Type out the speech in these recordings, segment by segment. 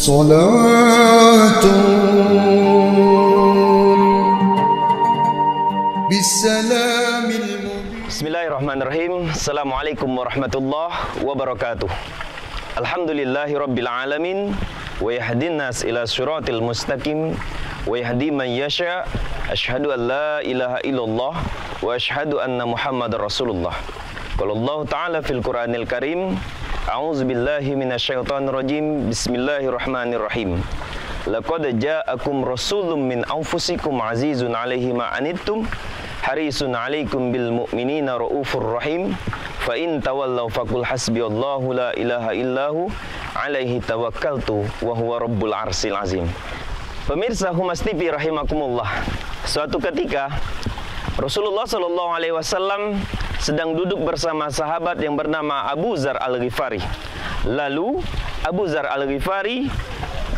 صلاة بالسلام المبين. Bismillahirrahmanirrahim. Assalamualaikum warahmatullahi wabarakatuh. Alhamdulillahi rabbil alamin. Wa yahdin nas ila siratil mustaqim. Wa yahdi man yasha. Asyhadu an la ilaha illallah wa asyhadu anna Muhammadar Rasulullah. Qala Allah Ta'ala fil Qur'anil Karim. A'udzu billahi minasyaitonir rajim. Bismillahirrahmanirrahim. Laqad ja'akum rasulun min anfusikum azizun 'alaihi ma anittum harisun 'alaikum bil mu'minina raufur rahim. Fa in tawallaw faqul hasbiyallahu la ilaha illahu 'alaihi tawakkaltu wa huwa rabbul arsyil azim. Pemirsa Humas TV rahimakumullah. Suatu ketika Rasulullah sallallahu alaihi wasallam sedang duduk bersama sahabat yang bernama Abu Dzar Al-Ghifari. Lalu Abu Dzar Al-Ghifari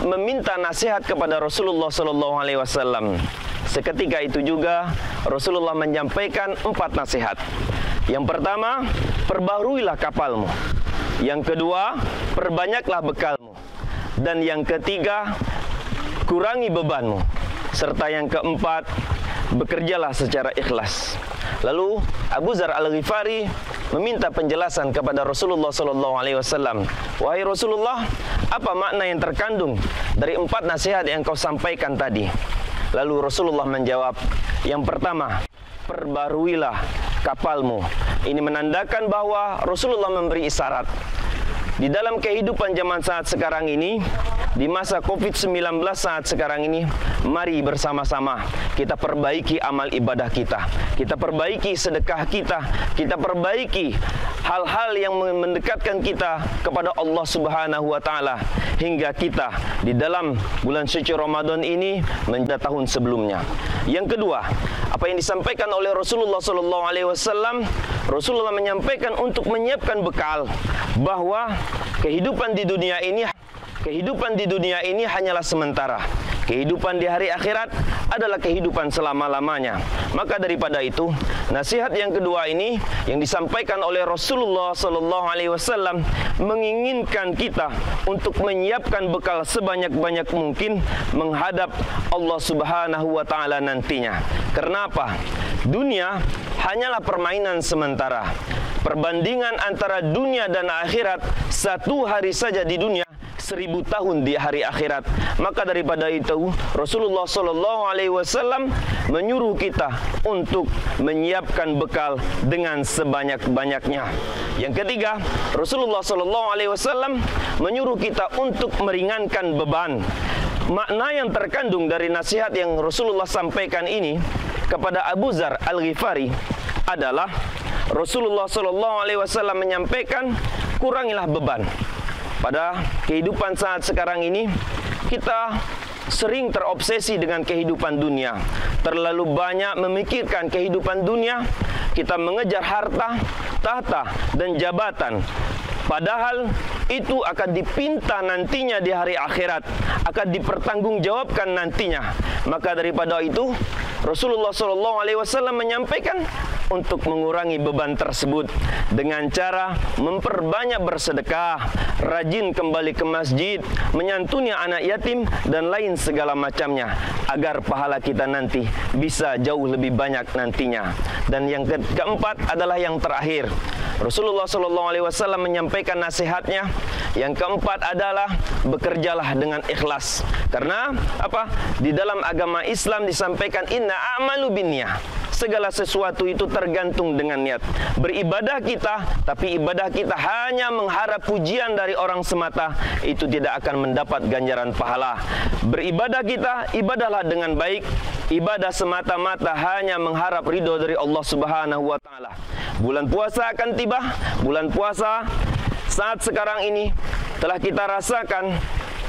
meminta nasihat kepada Rasulullah sallallahu alaihi wasallam. Seketika itu juga Rasulullah menyampaikan 4 nasihat. Yang pertama, perbaharuilah kapalmu. Yang kedua, perbanyaklah bekalmu. Dan yang ketiga, kurangi bebanmu. Serta yang keempat, bekerjalah secara ikhlas. Lalu Abu Dzar Al-Ghifari meminta penjelasan kepada Rasulullah sallallahu alaihi wasallam. Wahai Rasulullah, apa makna yang terkandung dari 4 nasihat yang kau sampaikan tadi? Lalu Rasulullah menjawab, yang pertama, perbaharuilah kapalmu. Ini menandakan bahwa Rasulullah memberi isyarat di dalam kehidupan zaman saat sekarang ini, di masa COVID-19 saat sekarang ini, mari bersama-sama kita perbaiki amal ibadah kita. Kita perbaiki sedekah kita. Kita perbaiki hal-hal yang mendekatkan kita kepada Allah Subhanahu wa Ta'ala, hingga kita di dalam bulan suci Ramadan ini menjadi tahun sebelumnya. Yang kedua, apa yang disampaikan oleh Rasulullah sallallahu alaihi wasallam, Rasulullah menyampaikan untuk menyiapkan bekal, bahwa kehidupan di dunia ini hanyalah sementara. Kehidupan di hari akhirat adalah kehidupan selama-lamanya. Maka daripada itu, nasihat yang kedua ini yang disampaikan oleh Rasulullah sallallahu alaihi wasallam menginginkan kita untuk menyiapkan bekal sebanyak-banyak mungkin menghadap Allah Subhanahu wa Ta'ala nantinya. Kenapa? Dunia hanyalah permainan sementara. Perbandingan antara dunia dan akhirat, 1 hari saja di dunia, 1000 tahun di hari akhirat. Maka daripada itu Rasulullah sallallahu alaihi wasallam menyuruh kita untuk menyiapkan bekal dengan sebanyak-banyaknya. Yang ketiga, Rasulullah sallallahu alaihi wasallam menyuruh kita untuk meringankan beban. Makna yang terkandung dari nasihat yang Rasulullah sampaikan ini kepada Abu Dzar Al-Ghifari adalah Rasulullah sallallahu alaihi wasallam menyampaikan, kurangilah beban. Pada kehidupan saat sekarang ini, kita sering terobsesi dengan kehidupan dunia. Terlalu banyak memikirkan kehidupan dunia. Kita mengejar harta, tahta, dan jabatan. Padahal itu akan dipinta nantinya di hari akhirat, akan dipertanggungjawabkan nantinya. Maka daripada itu, Rasulullah SAW menyampaikan untuk mengurangi beban tersebut dengan cara memperbanyak bersedekah, rajin kembali ke masjid, menyantuni anak yatim, dan lain segala macamnya, agar pahala kita nanti bisa jauh lebih banyak nantinya. Dan yang keempat adalah yang terakhir. Rasulullah SAW menyampaikan nasihatnya. Yang keempat adalah bekerjalah dengan ikhlas. Karena apa? Di dalam agama Islam disampaikan inna a'malu binniyah. Segala sesuatu itu tergantung dengan niat. Beribadah kita, tapi ibadah kita hanya mengharap pujian dari orang semata, itu tidak akan mendapat ganjaran pahala. Beribadah kita, ibadahlah dengan baik. Ibadah semata-mata hanya mengharap ridho dari Allah Subhanahu wa Ta'ala. Bulan puasa akan tiba. Bulan puasa saat sekarang ini telah kita rasakan.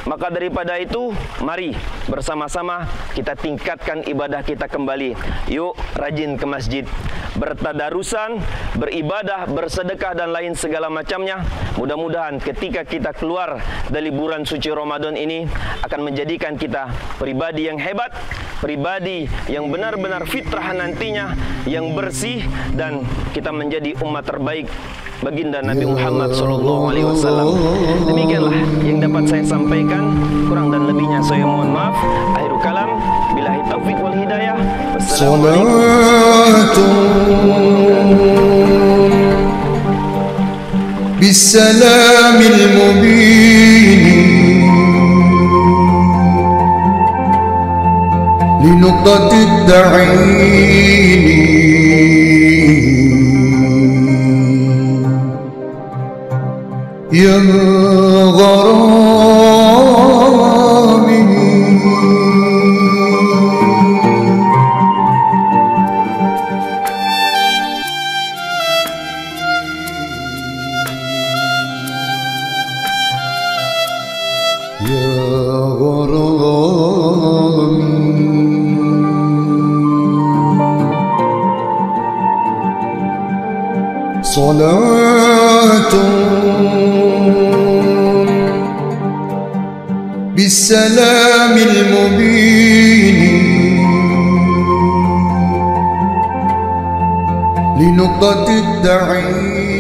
Maka daripada itu, mari bersama-sama kita tingkatkan ibadah kita kembali. Yuk rajin ke masjid, bertadarusan, beribadah, bersedekah, dan lain segala macamnya. Mudah-mudahan ketika kita keluar dari bulan suci Ramadan ini akan menjadikan kita pribadi yang hebat, pribadi yang benar-benar fitrah nantinya, yang bersih, dan kita menjadi umat terbaik baginda Nabi Muhammad SAW. Demikianlah yang dapat saya sampaikan. Kurang dan lebihnya saya mohon maaf. Akhirul kalam, billahi taufik wal hidayah. Wassalamualaikum bisalamil mubin linuqtatid da'in ya gharami ya gharami salatun bisalamil mubin linuqtatid da'in